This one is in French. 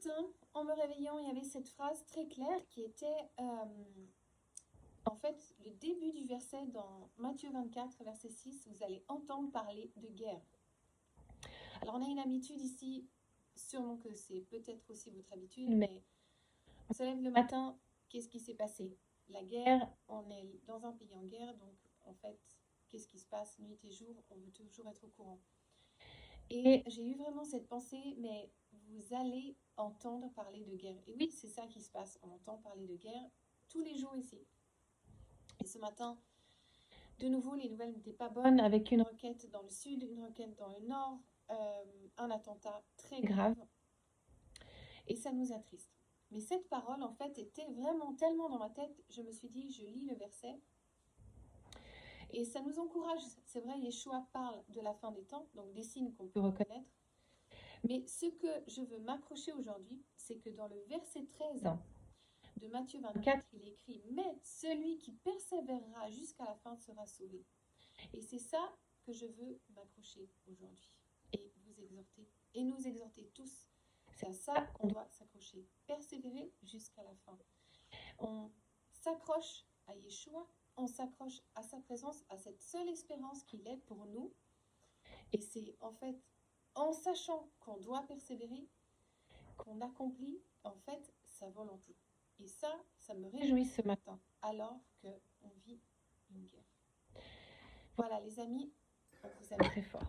matin, en me réveillant, il y avait cette phrase très claire qui était en fait le début du verset dans Matthieu 24, verset 6, vous allez entendre parler de guerre. Alors on a une habitude ici, sûrement que c'est peut-être aussi votre habitude, mais on se lève le matin, qu'est-ce qui s'est passé? La guerre, on est dans un pays en guerre, donc en fait, qu'est-ce qui se passe nuit et jour? On veut toujours être au courant. Et j'ai eu vraiment cette pensée, mais vous allez entendre parler de guerre. Et oui, c'est ça qui se passe, on entend parler de guerre tous les jours ici. Et ce matin, de nouveau, les nouvelles n'étaient pas bonnes, avec une requête dans le sud, une requête dans le nord, un attentat très grave. Et ça nous attriste. Mais cette parole, en fait, était vraiment tellement dans ma tête, je me suis dit, je lis le verset. Et ça nous encourage. C'est vrai, Yeshua parle de la fin des temps, donc des signes qu'on peut reconnaître. Mais ce que je veux m'accrocher aujourd'hui, c'est que dans le verset 13 de Matthieu 24, il est écrit « Mais celui qui persévérera jusqu'à la fin sera sauvé ». Et c'est ça que je veux m'accrocher aujourd'hui et vous exhorter, et nous exhorter tous. C'est à ça qu'on doit s'accrocher, persévérer jusqu'à la fin. On s'accroche à Yeshua, on s'accroche à sa présence, à cette seule espérance qu'il est pour nous. Et c'est en fait en sachant qu'on doit persévérer, qu'on accomplit en fait sa volonté. Et ça me réjouit ce matin, alors qu'on vit une guerre. Voilà les amis, on vous aime très fort.